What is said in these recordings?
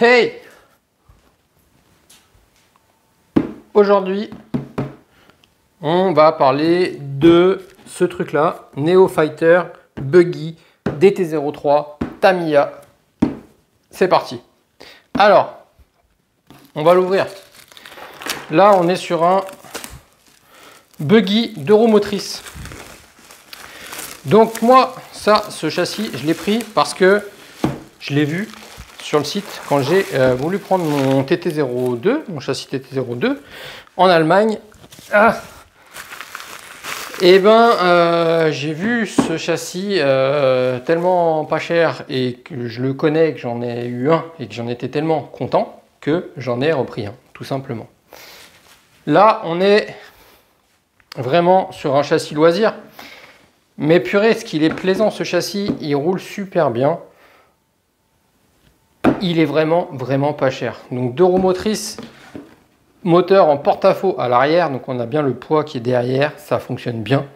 Hey! Aujourd'hui, on va parler de ce truc-là, Neo Fighter Buggy DT03 Tamiya. C'est parti. Alors, on va l'ouvrir. Là, on est sur un Buggy 2 roues motrices. Donc moi, ce châssis, je l'ai pris parce que je l'ai vu sur le site quand j'ai voulu prendre mon TT02, mon châssis TT02 en Allemagne. Et ben j'ai vu ce châssis tellement pas cher et que je le connais, que j'en ai eu un et que j'en étais tellement content que j'en ai repris un, tout simplement. Là, on est vraiment sur un châssis loisir. Mais purée, ce qu'il est plaisant ce châssis, il roule super bien. Il est vraiment pas cher. Donc 2 roues motrices, moteur en porte-à-faux à l'arrière, donc on a bien le poids qui est derrière, ça fonctionne bien.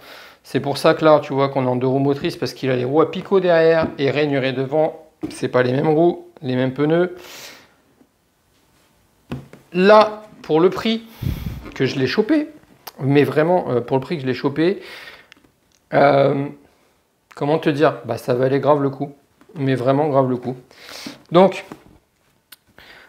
C'est pour ça que là, tu vois qu'on est en 2 roues motrices parce qu'il a les roues à picot derrière et rainuré devant. C'est pas les mêmes roues, les mêmes pneus. Là, pour le prix que je l'ai chopé, mais vraiment pour le prix que je l'ai chopé, comment te dire, bah, ça valait grave le coup, mais vraiment grave le coup. Donc,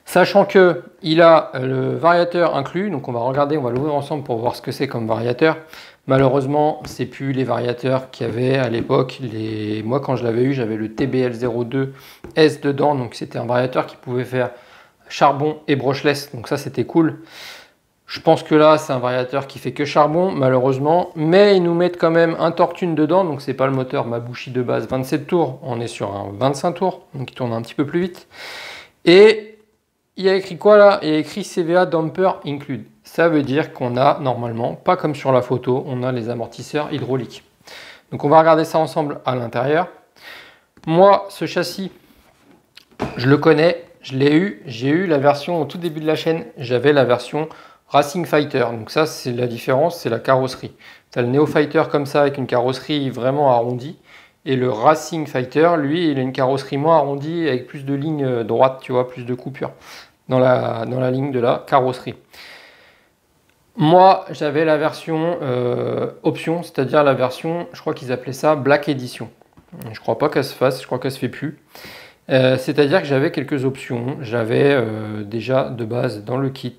sachant que il a le variateur inclus, donc on va regarder, on va l'ouvrir ensemble pour voir ce que c'est comme variateur. Malheureusement, c'est plus les variateurs qu'il y avait à l'époque. Moi, quand je l'avais eu, j'avais le TBL02S dedans, donc c'était un variateur qui pouvait faire charbon et brushless, donc ça c'était cool. Je pense que là, c'est un variateur qui fait que charbon, malheureusement. Mais ils nous mettent quand même un torque tune dedans. Donc, c'est pas le moteur Mabuchi de base 27 tours. On est sur un 25 tours. Donc, il tourne un petit peu plus vite. Et il y a écrit quoi là? Il y a écrit CVA Damper Include. Ça veut dire qu'on a normalement, pas comme sur la photo, on a les amortisseurs hydrauliques. Donc, on va regarder ça ensemble à l'intérieur. Moi, ce châssis, je le connais. Je l'ai eu. J'ai eu la version au tout début de la chaîne. J'avais la version Racing Fighter, donc ça c'est la différence, c'est la carrosserie. Tu as le Neo Fighter comme ça avec une carrosserie vraiment arrondie, et le Racing Fighter, lui, il a une carrosserie moins arrondie avec plus de lignes droites, tu vois, plus de coupures dans la ligne de la carrosserie. Moi, j'avais la version option, c'est-à-dire la version, je crois qu'ils appelaient ça Black Edition. Je crois pas qu'elle se fasse, je crois qu'elle se fait plus. C'est-à-dire que j'avais quelques options. J'avais déjà de base dans le kit,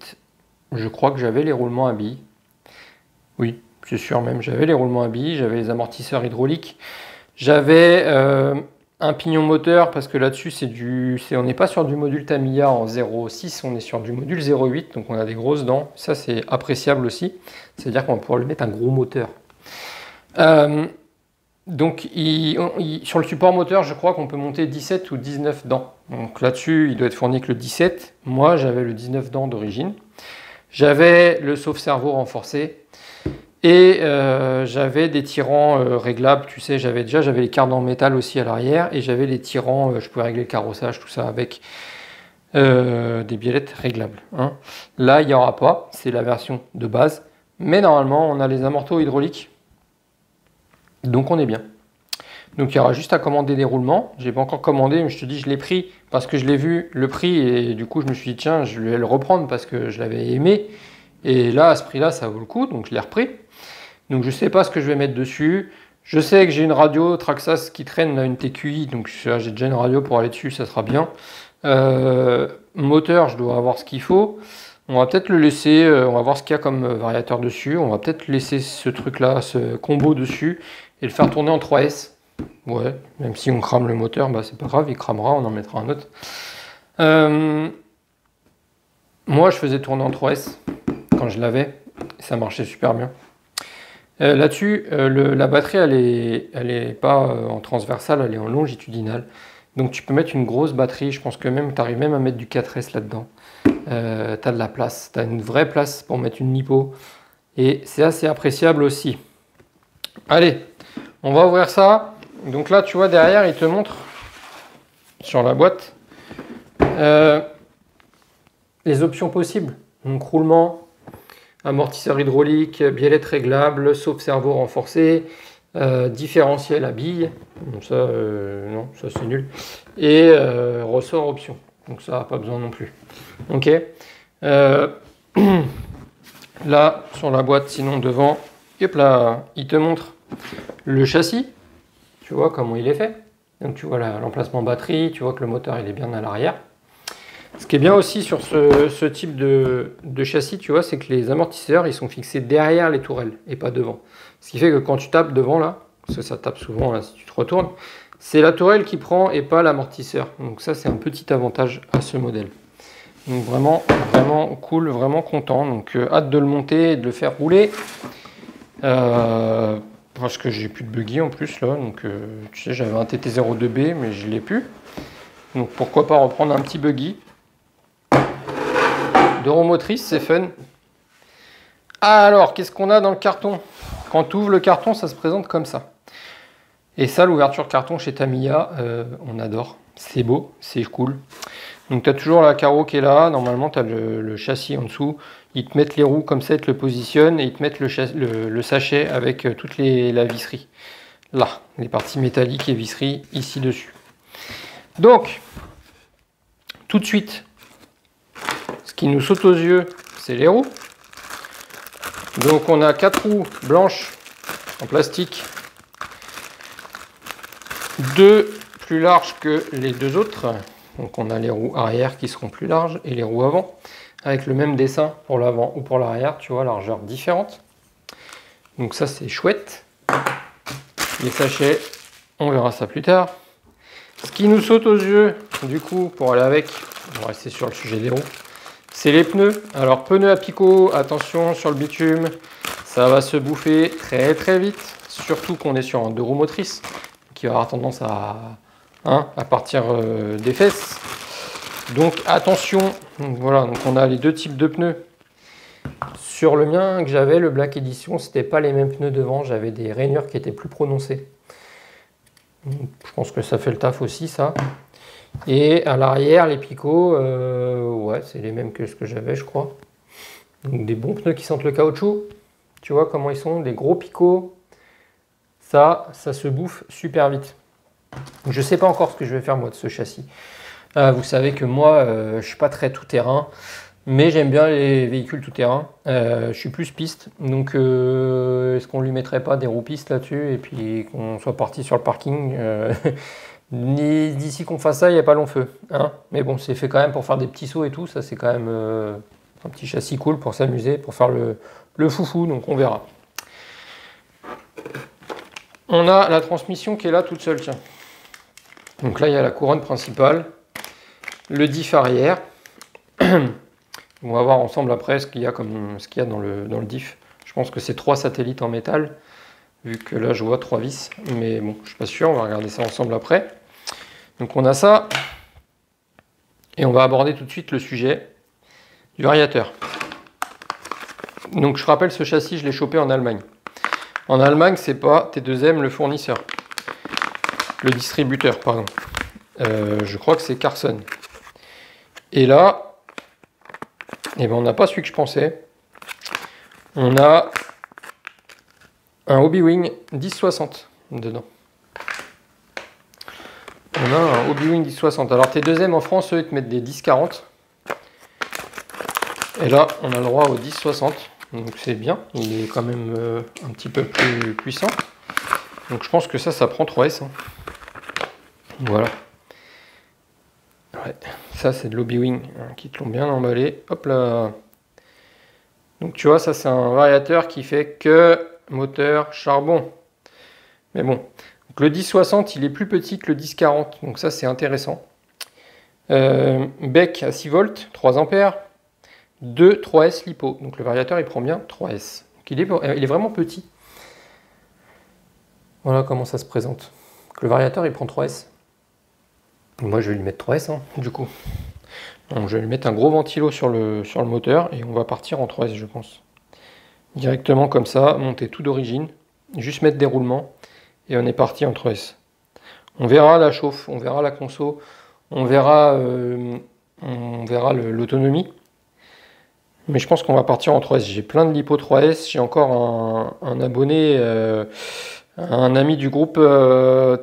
je crois que j'avais les roulements à billes. Oui, c'est sûr même, j'avais les roulements à billes, j'avais les amortisseurs hydrauliques. J'avais un pignon moteur parce que là-dessus, on n'est pas sur du module Tamiya en 0.6, on est sur du module 0.8, donc on a des grosses dents. Ça, c'est appréciable aussi. C'est-à-dire qu'on va pouvoir lui mettre un gros moteur. Donc, sur le support moteur, je crois qu'on peut monter 17 ou 19 dents. Donc là-dessus, il doit être fourni que le 17. Moi, j'avais le 19 dents d'origine. J'avais le sauve-cerveau renforcé et j'avais des tirants réglables. Tu sais, j'avais les cartes en métal aussi à l'arrière et j'avais les tirants, je pouvais régler le carrossage, tout ça avec des biellettes réglables. Hein. Là, il n'y aura pas, c'est la version de base. Mais normalement, on a les amortos hydrauliques. Donc on est bien. Donc il y aura juste à commander des roulements. Je n'ai pas encore commandé, mais je te dis, je l'ai pris parce que je l'ai vu le prix et du coup je me suis dit, tiens, je vais le reprendre parce que je l'avais aimé. Et là, à ce prix-là, ça vaut le coup, donc je l'ai repris. Donc je ne sais pas ce que je vais mettre dessus. Je sais que j'ai une radio Traxxas qui traîne, là, une TQI, donc j'ai déjà une radio pour aller dessus, ça sera bien. Moteur, je dois avoir ce qu'il faut. On va peut-être le laisser, on va voir ce qu'il y a comme variateur dessus. On va peut-être laisser ce truc-là, ce combo dessus et le faire tourner en 3S. Ouais, même si on crame le moteur, bah c'est pas grave, il cramera, on en mettra un autre. Moi, je faisais tourner en 3S quand je l'avais, ça marchait super bien. Là-dessus, la batterie, elle est pas en transversale, elle est en longitudinale. Donc tu peux mettre une grosse batterie, je pense que même tu arrives même à mettre du 4S là-dedans. Tu as de la place, tu as une vraie place pour mettre une lipo. Et c'est assez appréciable aussi. Allez, on va ouvrir ça. Donc là, tu vois, derrière, il te montre sur la boîte les options possibles. Donc roulement, amortisseur hydraulique, biellette réglable, sauve-cerveau renforcé, différentiel à billes. Donc ça, non, ça c'est nul. Et ressort option. donc ça, pas besoin non plus. Ok. Là, sur la boîte, sinon devant, hop là, il te montre le châssis. Tu vois comment il est fait. Donc tu vois l'emplacement batterie, tu vois que le moteur il est bien à l'arrière. Ce qui est bien aussi sur ce type de châssis, tu vois, c'est que les amortisseurs ils sont fixés derrière les tourelles et pas devant. Ce qui fait que quand tu tapes devant là, parce que ça tape souvent là si tu te retournes, c'est la tourelle qui prend et pas l'amortisseur. Donc ça c'est un petit avantage à ce modèle. Donc vraiment, vraiment cool, vraiment content. Donc hâte de le monter et de le faire rouler. Parce que j'ai plus de buggy en plus là. Donc tu sais, j'avais un TT02B mais je l'ai plus. Donc pourquoi pas reprendre un petit buggy. D'Euromotrice, c'est fun. Alors, qu'est-ce qu'on a dans le carton? Quand tu ouvres le carton, ça se présente comme ça. Et ça, l'ouverture carton chez Tamiya, on adore. C'est beau, c'est cool. Donc tu as toujours la carreau qui est là. Normalement, tu as le châssis en dessous. Ils te mettent les roues comme ça, ils te le positionnent et ils te mettent le sachet avec toute la visserie. Là, les parties métalliques et visserie ici dessus. Donc, tout de suite, ce qui nous saute aux yeux, c'est les roues. Donc on a 4 roues blanches en plastique, 2 plus larges que les 2 autres. Donc on a les roues arrière qui seront plus larges et les roues avant, avec le même dessin pour l'avant ou pour l'arrière, tu vois, largeur différente. Donc ça c'est chouette. Les sachets, on verra ça plus tard. Ce qui nous saute aux yeux, du coup, pour aller avec, on va rester sur le sujet des roues, c'est les pneus. Alors pneus à picot, attention sur le bitume, ça va se bouffer très très vite, surtout qu'on est sur un 2 roues motrices, qui va avoir tendance à partir des fesses. Donc attention, voilà, donc on a les 2 types de pneus. Sur le mien que j'avais, le Black Edition, c'était pas les mêmes pneus devant, j'avais des rainures qui étaient plus prononcées. Je pense que ça fait le taf aussi ça. Et à l'arrière, les picots, ouais, c'est les mêmes que ce que j'avais, je crois. Donc des bons pneus qui sentent le caoutchouc. Tu vois comment ils sont, des gros picots. Ça se bouffe super vite. Je ne sais pas encore ce que je vais faire moi de ce châssis. Vous savez que moi, je suis pas très tout-terrain, mais j'aime bien les véhicules tout-terrain. Je suis plus piste, donc est-ce qu'on lui mettrait pas des roues pistes là-dessus et puis qu'on soit parti sur le parking d'ici qu'on fasse ça, il n'y a pas long feu. Hein, mais bon, c'est fait quand même pour faire des petits sauts et tout. Ça, c'est quand même un petit châssis cool pour s'amuser, pour faire le foufou. Donc, on verra. On a la transmission qui est là toute seule. Tiens. Donc là, il y a la couronne principale, le diff arrière. On va voir ensemble après ce qu'il y a dans le diff. Je pense que c'est 3 satellites en métal, vu que là, je vois 3 vis. Mais bon, je ne suis pas sûr. On va regarder ça ensemble après. Donc on a ça, et on va aborder tout de suite le sujet du variateur. Donc je rappelle, ce châssis, je l'ai chopé en Allemagne. En Allemagne, c'est pas T2M le fournisseur, le distributeur, pardon. Je crois que c'est Carson. Et là, eh ben, on n'a pas celui que je pensais. On a un Hobbywing 1060 dedans. On a un Hobbywing 1060. Alors T2M en France, eux, ils te mettent des 1040. Et là, on a le droit au 1060. Donc c'est bien. Il est quand même un petit peu plus puissant. Donc je pense que ça prend 3S. Hein. Voilà. Ouais. Ça, c'est de l'Hobbywing hein, qui te l'ont bien emballé. Hop là. Donc tu vois, ça c'est un variateur qui fait que moteur charbon. Mais bon. Donc, le 1060, il est plus petit que le 1040, donc ça c'est intéressant. Bec à 6 volts, 3 ampères, 3S lipo. Donc le variateur il prend bien 3S. Donc, il est vraiment petit. Voilà comment ça se présente. Donc, le variateur il prend 3S. Moi je vais lui mettre 3S hein, du coup. Donc, je vais lui mettre un gros ventilo sur le moteur et on va partir en 3S je pense. Directement comme ça, monter tout d'origine, juste mettre des roulements. Et on est parti en 3S. On verra la chauffe, on verra la conso, on verra l'autonomie. Mais je pense qu'on va partir en 3S. J'ai plein de lipo 3S. J'ai encore un abonné un ami du groupe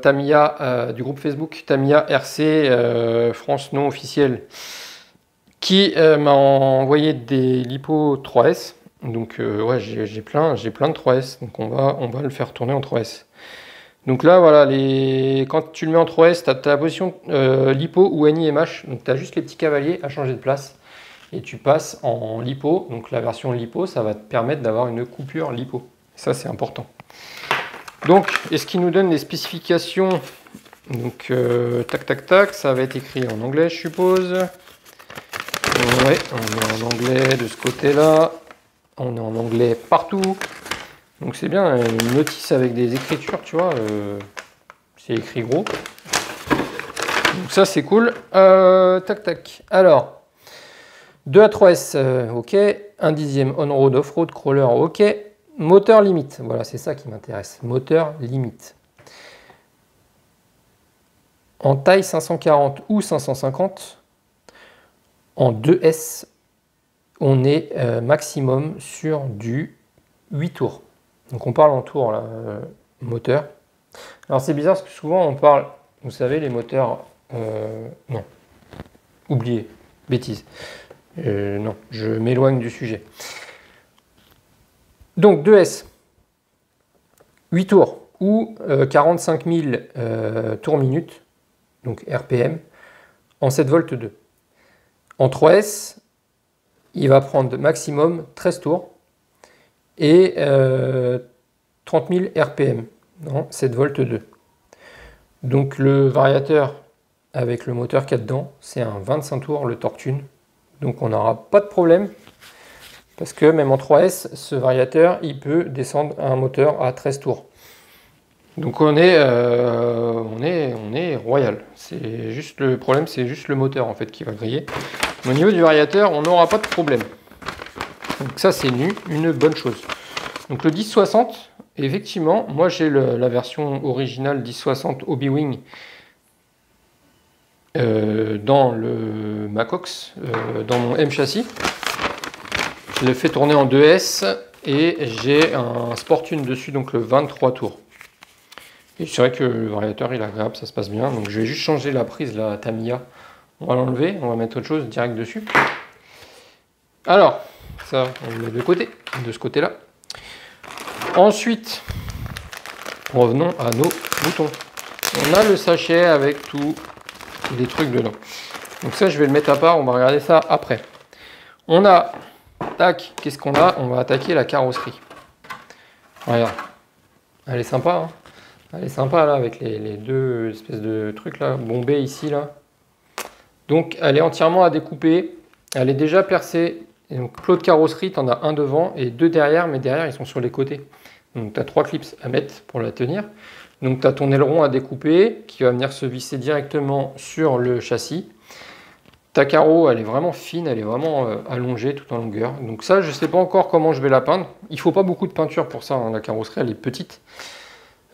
Tamiya, du groupe Facebook Tamiya RC France non officielle, qui m'a envoyé des lipo 3S. Donc ouais, j'ai plein de 3S, donc on va le faire tourner en 3S. Donc là, voilà, quand tu le mets en 3S, tu as la position lipo ou NIMH, donc tu as juste les petits cavaliers à changer de place. Et tu passes en lipo, donc la version lipo, ça va te permettre d'avoir une coupure lipo. Ça, c'est important. Donc, est-ce qu'il nous donne les spécifications? Donc, tac, tac, tac, ça va être écrit en anglais, je suppose. Ouais, on est en anglais de ce côté-là. On est en anglais partout. Donc, c'est bien, une notice avec des écritures, tu vois. C'est écrit gros. Donc, ça, c'est cool. Tac, tac. Alors, 2 à 3S, ok. 1 dixième on-road, off-road, crawler, ok. Moteur limite, voilà, c'est ça qui m'intéresse. Moteur limite. En taille 540 ou 550, en 2S, on est maximum sur du 8 tours. Donc on parle en tours, là, moteur. Alors c'est bizarre parce que souvent on parle, vous savez, les moteurs... non, oubliez, bêtise. Non, je m'éloigne du sujet. Donc 2S, 8 tours ou 45 000 tours minutes, donc RPM, en 7 volts 2. En 3S, il va prendre maximum 13 tours et 30 000 RPM en 7 volts 2. Donc le variateur avec le moteur qu'il y a dedans, c'est un 25 tours, le Torque-Tune. Donc on n'aura pas de problème. Parce que même en 3S, ce variateur, il peut descendre un moteur à 13 tours. Donc on est royal. C'est juste le problème, c'est juste le moteur en fait qui va griller. Mais au niveau du variateur, on n'aura pas de problème. Donc ça c'est une bonne chose. Donc le 1060, effectivement, moi j'ai la version originale 1060 Hobby-Wing dans le Macox, dans mon M châssis. Je l'ai fait tourner en 2S et j'ai un Sportune dessus, donc le 23 tours. Et c'est vrai que le variateur il est agréable, ça se passe bien. Donc je vais juste changer la prise, la Tamiya. On va l'enlever, on va mettre autre chose direct dessus. Alors, ça on le met de côté, de ce côté-là. Ensuite, revenons à nos boutons. On a le sachet avec tous les trucs dedans. Donc ça je vais le mettre à part, on va regarder ça après. On a... Tac, qu'est-ce qu'on a? On va attaquer la carrosserie. Regarde. Elle est sympa, hein. Elle est sympa là avec les deux espèces de trucs là, bombés ici là. Donc elle est entièrement à découper. Elle est déjà percée. Et donc plot de carrosserie, tu en as un devant et deux derrière, mais derrière ils sont sur les côtés. Donc tu as 3 clips à mettre pour la tenir. Donc tu as ton aileron à découper qui va venir se visser directement sur le châssis. Ta carreau, elle est vraiment fine, elle est vraiment allongée tout en longueur. Donc ça, je ne sais pas encore comment je vais la peindre. Il ne faut pas beaucoup de peinture pour ça, hein. La carrosserie, elle est petite.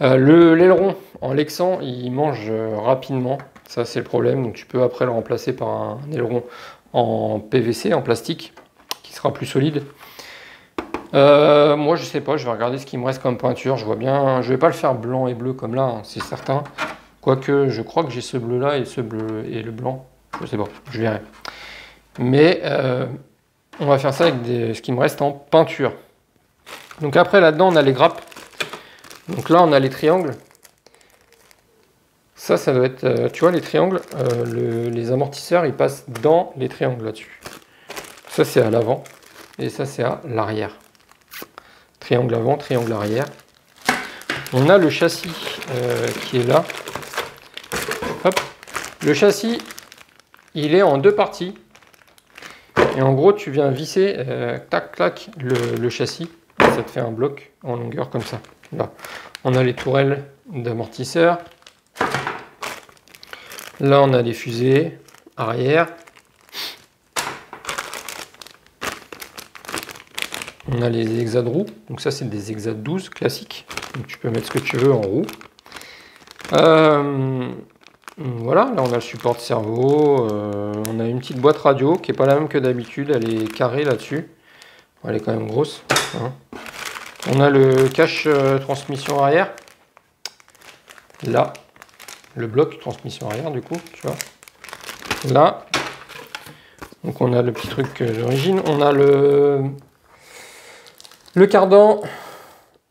L'aileron, en lexan, il mange rapidement. Ça, c'est le problème. Donc tu peux après le remplacer par un aileron en PVC, en plastique, qui sera plus solide. Moi, je sais pas, je vais regarder ce qui me reste comme peinture. Je vois bien, je vais pas le faire blanc et bleu comme là, hein, c'est certain. Quoique, je crois que j'ai ce bleu-là et ce bleu et le blanc. Je sais pas, je verrai. Mais on va faire ça avec ce qui me reste en peinture. Donc après, là-dedans, on a les grappes. Donc là, on a les triangles. Ça doit être... tu vois, les triangles, les amortisseurs, ils passent dans les triangles là-dessus. Ça, c'est à l'avant. Et ça, c'est à l'arrière. Triangle avant, triangle arrière. On a le châssis qui est là. Hop. Le châssis... il est en deux parties. Et en gros, tu viens visser, tac, tac, le châssis. Et ça te fait un bloc en longueur comme ça. Là, on a les tourelles d'amortisseurs. Là, on a les fusées arrière. On a les exas de roue. Donc ça, c'est des exas 12 classiques. Donc tu peux mettre ce que tu veux en roue. Voilà, là on a le support de cerveau, on a une petite boîte radio qui n'est pas la même que d'habitude, elle est carrée là-dessus, elle est quand même grosse, hein. On a le cache transmission arrière, là, le bloc transmission arrière du coup, tu vois. Là, donc on a le petit truc d'origine, on a le cardan.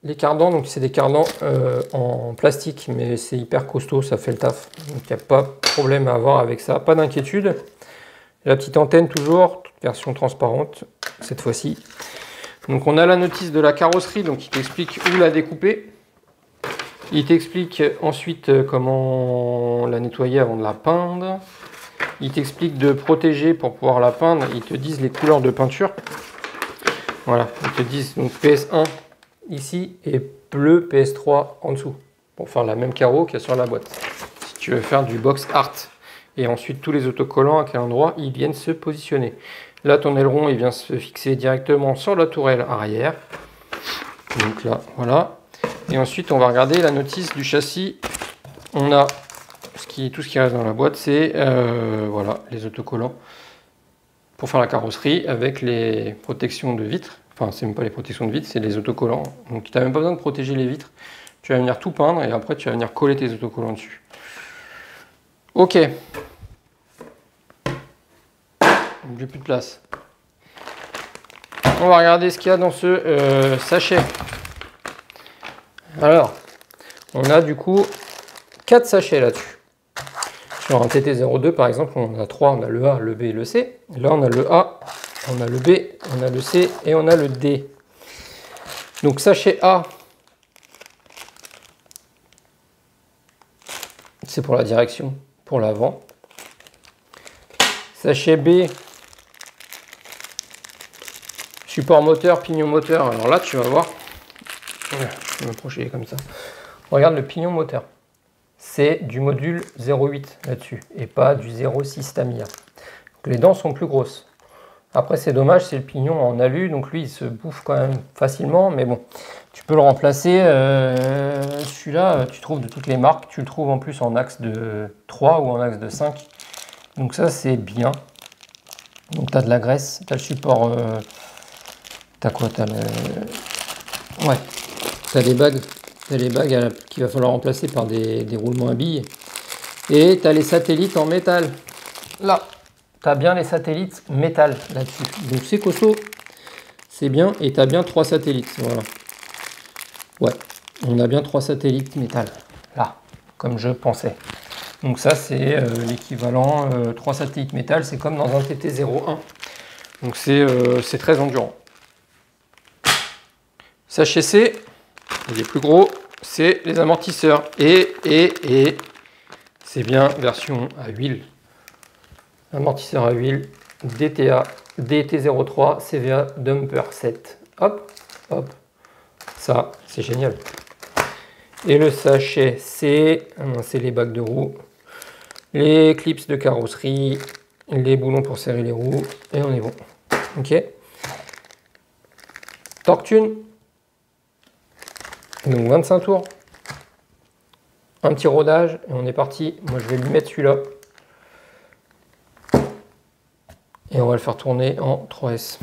Les cardans, donc c'est des cardans en plastique, mais c'est hyper costaud, ça fait le taf. Donc il n'y a pas de problème à avoir avec ça, pas d'inquiétude. La petite antenne toujours, toute version transparente cette fois-ci. Donc on a la notice de la carrosserie, donc il t'explique où la découper. Il t'explique ensuite comment la nettoyer avant de la peindre. Il t'explique de protéger pour pouvoir la peindre. Ils te disent les couleurs de peinture. Voilà, ils te disent donc PS1 ici et bleu PS3 en dessous. Pour faire la même carreau qu'il y a sur la boîte. Si tu veux faire du box art. Et ensuite tous les autocollants à quel endroit ils viennent se positionner. Là ton aileron il vient se fixer directement sur la tourelle arrière. Donc là, voilà. Et ensuite, on va regarder la notice du châssis. On a tout ce qui reste dans la boîte, c'est voilà, les autocollants pour faire la carrosserie avec les protections de vitres. Enfin, c'est même pas les protections de vitres, c'est les autocollants. Donc, tu n'as même pas besoin de protéger les vitres. Tu vas venir tout peindre et après, tu vas venir coller tes autocollants dessus. Ok. J'ai plus de place. On va regarder ce qu'il y a dans ce sachet. Alors, on a du coup 4 sachets là-dessus. Sur un TT02 par exemple, on a 3, on a le A, le B et le C. Là on a le A, on a le B, on a le C et on a le D. Donc sachet A, c'est pour la direction, pour l'avant. Sachet B, support moteur, pignon moteur. Alors là tu vas voir, je vais m'approcher comme ça. Regarde le pignon moteur. C'est du module 0,8 là-dessus et pas du 0,6 Tamiya. Donc les dents sont plus grosses. Après c'est dommage, c'est le pignon en alu, donc lui il se bouffe quand même facilement, mais bon, tu peux le remplacer. Celui-là, tu trouves de toutes les marques, tu le trouves en plus en axe de 3 ou en axe de 5. Donc ça c'est bien. Donc tu as de la graisse, tu as le support. T'as quoi? T'as le... Ouais, t'as des bagues. Tu as les bagues qu'il va falloir remplacer par des roulements à billes. Et tu as les satellites en métal. Là, tu as bien les satellites métal là-dessus. Donc c'est costaud, c'est bien. Et tu as bien 3 satellites. Voilà. Ouais, on a bien 3 satellites métal. Là, comme je pensais. Donc ça, c'est l'équivalent 3 satellites métal. C'est comme dans un TT01. Donc c'est très endurant. Sachet C. Il est plus gros, c'est les amortisseurs. Et c'est bien version à huile. Amortisseur à huile, DTA, DT03, CVA Dumper 7. Hop, hop. Ça, c'est génial. Et le sachet C, c'est les bagues de roues, les clips de carrosserie, les boulons pour serrer les roues. Et on est bon. Ok. Torque tune. Donc 25 tours, un petit rodage et on est parti. Moi je vais lui mettre celui-là et on va le faire tourner en 3S.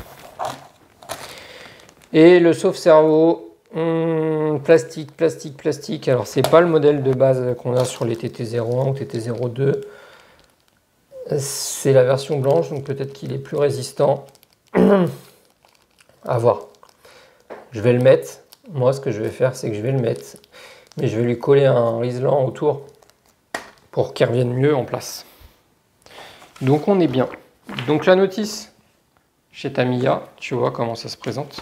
Et le sauve-cerveau, plastique, plastique, plastique. Alors c'est pas le modèle de base qu'on a sur les TT01 ou TT02. C'est la version blanche, donc peut-être qu'il est plus résistant. À voir. Je vais le mettre. Moi, ce que je vais faire, c'est que je vais le mettre, mais je vais lui coller un riselant autour pour qu'il revienne mieux en place. Donc, on est bien. Donc, la notice chez Tamiya, tu vois comment ça se présente.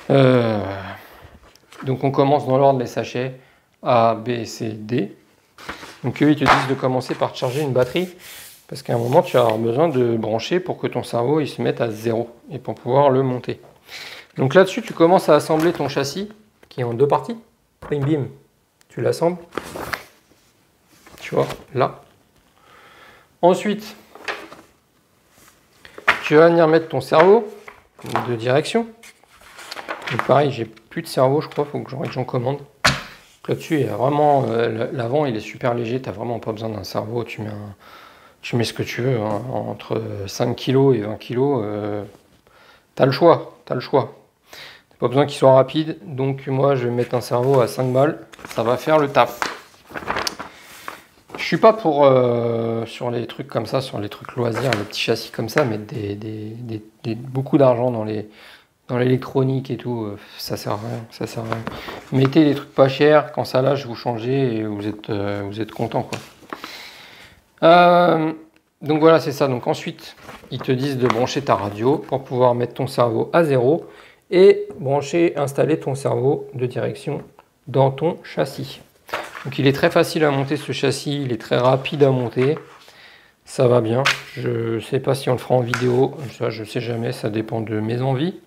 Donc, on commence dans l'ordre des sachets A, B, C, D. Donc, eux, ils te disent de commencer par charger une batterie parce qu'à un moment, tu vas avoir besoin de brancher pour que ton cerveau il se mette à 0 et pour pouvoir le monter. Donc là-dessus, tu commences à assembler ton châssis qui est en 2 parties. Bim, bim, tu l'assembles. Tu vois, là. Ensuite, tu vas venir mettre ton cerveau de direction. Donc pareil, j'ai plus de cerveau, je crois, il faut que j'en commande. Là-dessus, il y a vraiment l'avant, il est super léger, tu n'as vraiment pas besoin d'un cerveau. Tu mets ce que tu veux, hein, entre 5 kg et 20 kg. Tu as le choix, tu as le choix. Pas besoin qu'il soit rapide, donc moi je vais mettre un servo à 5 balles, ça va faire le taf. Je suis pas pour, sur les trucs comme ça, sur les trucs loisirs, les petits châssis comme ça, mettre beaucoup d'argent dans l'électronique et tout, ça sert à rien, ça sert à rien. Mettez des trucs pas chers, quand ça lâche, vous changez et vous êtes content, quoi. Donc voilà, c'est ça. Donc ensuite, ils te disent de brancher ta radio pour pouvoir mettre ton cerveau à 0 et installer ton cerveau de direction dans ton châssis. Donc il est très facile à monter ce châssis, il est très rapide à monter. Ça va bien. Je ne sais pas si on le fera en vidéo, ça je ne sais jamais, ça dépend de mes envies.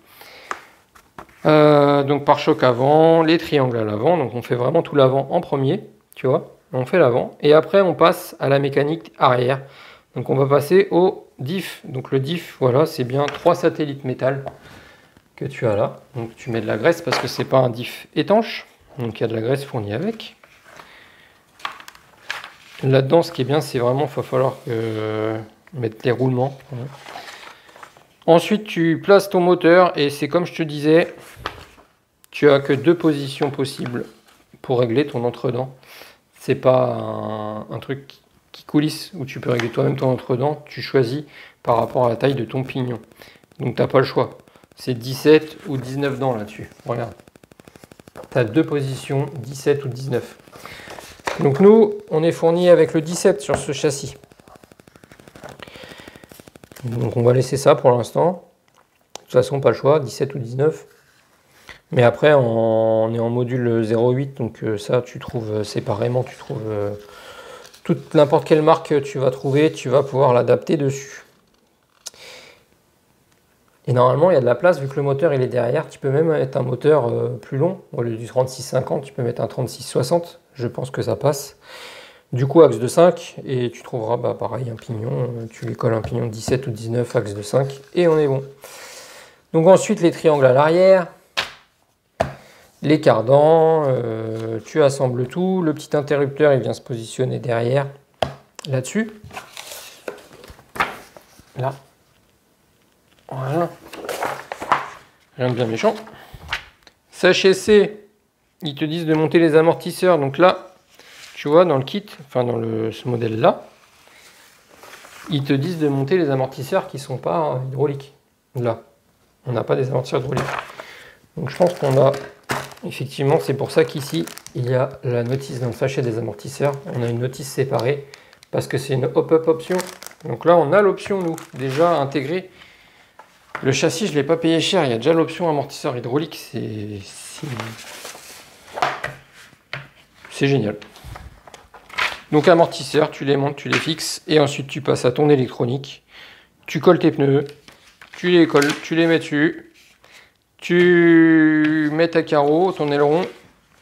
Donc pare-choc avant, les triangles à l'avant, donc on fait vraiment tout l'avant en premier, tu vois. On fait l'avant et après on passe à la mécanique arrière. Donc on va passer au diff. Donc le diff, voilà, c'est bien 3 satellites métal que tu as là. Donc tu mets de la graisse parce que c'est pas un diff étanche. Donc il y a de la graisse fournie avec. Là-dedans, ce qui est bien, c'est vraiment qu'il va falloir mettre les roulements. Voilà. Ensuite, tu places ton moteur et c'est comme je te disais, tu as que 2 positions possibles pour régler ton entre-dents. C'est pas un truc qui coulisse où tu peux régler toi-même ton entre-dents. Tu choisis par rapport à la taille de ton pignon. Donc tu n'as pas le choix. C'est 17 ou 19 dents là-dessus. Regarde. Tu as 2 positions, 17 ou 19. Donc nous, on est fourni avec le 17 sur ce châssis. Donc on va laisser ça pour l'instant. De toute façon, pas le choix, 17 ou 19. Mais après, on est en module 0,8, donc ça, tu trouves séparément, tu trouves n'importe quelle marque tu vas trouver, tu vas pouvoir l'adapter dessus. Et normalement, il y a de la place, vu que le moteur il est derrière, tu peux même mettre un moteur plus long. Au lieu du 36-50, tu peux mettre un 36-60, je pense que ça passe. Du coup, axe de 5, et tu trouveras pareil un pignon, tu lui colles un pignon de 17 ou 19, axe de 5, et on est bon. Donc ensuite, les triangles à l'arrière. Les cardans, tu assembles tout. Le petit interrupteur, il vient se positionner derrière, là-dessus. Là. Voilà. Rien de bien méchant. Sachet C, ils te disent de monter les amortisseurs. Donc là, tu vois, dans le kit, enfin dans ce modèle-là, ils te disent de monter les amortisseurs qui ne sont pas hydrauliques. Là, on n'a pas des amortisseurs hydrauliques. Donc je pense qu'on a... Effectivement, c'est pour ça qu'ici, il y a la notice dans le sachet des amortisseurs. On a une notice séparée parce que c'est une hop-up option. Donc là, on a l'option, nous, déjà intégrée. Le châssis, je ne l'ai pas payé cher. Il y a déjà l'option amortisseur hydraulique. C'est génial. Donc amortisseurs, tu les montes, tu les fixes. Et ensuite, tu passes à ton électronique. Tu colles tes pneus. Tu les colles, tu les mets dessus. Tu mets ta carreau, ton aileron,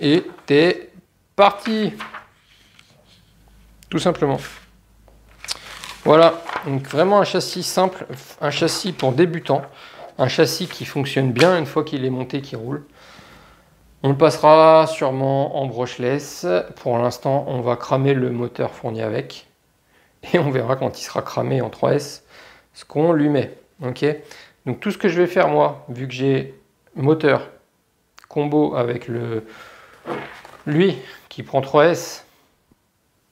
et t'es parti. Tout simplement. Voilà, donc vraiment un châssis simple, un châssis pour débutants, un châssis qui fonctionne bien une fois qu'il est monté, qui roule. On le passera sûrement en brushless. Pour l'instant, on va cramer le moteur fourni avec. Et on verra quand il sera cramé en 3S ce qu'on lui met. Ok. Donc tout ce que je vais faire moi, vu que j'ai moteur combo avec lui qui prend 3S,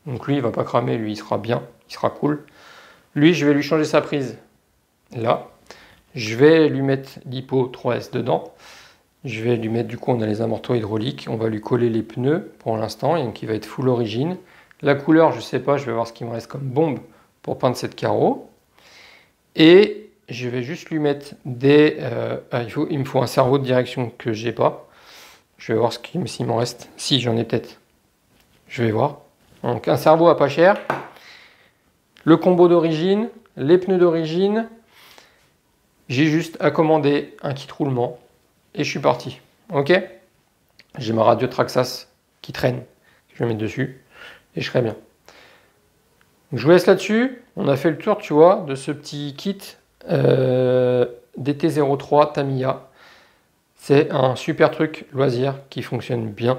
donc lui il va pas cramer, lui il sera bien, il sera cool. Lui je vais lui changer sa prise là, je vais lui mettre l'hypo 3S dedans, je vais lui mettre, du coup on a les amortos hydrauliques, on va lui coller les pneus pour l'instant, donc il va être full origine. La couleur je sais pas, je vais voir ce qui me reste comme bombe pour peindre cette carreau, et je vais juste lui mettre des... il me faut un cerveau de direction que j'ai pas. Je vais voir s'il m'en reste. Si, j'en ai peut-être. Je vais voir. Donc un cerveau à pas cher. Le combo d'origine. Les pneus d'origine. J'ai juste à commander un kit roulement. Et je suis parti. Ok. J'ai ma radio Traxxas qui traîne. Je vais mettre dessus. Et je serai bien. Donc, je vous laisse là-dessus. On a fait le tour, tu vois, de ce petit kit. DT03 Tamiya, c'est un super truc loisir qui fonctionne bien.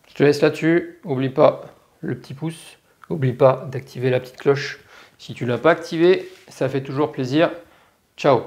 Je te laisse là-dessus, n'oublie pas le petit pouce, n'oublie pas d'activer la petite cloche si tu l'as pas activé, ça fait toujours plaisir. Ciao.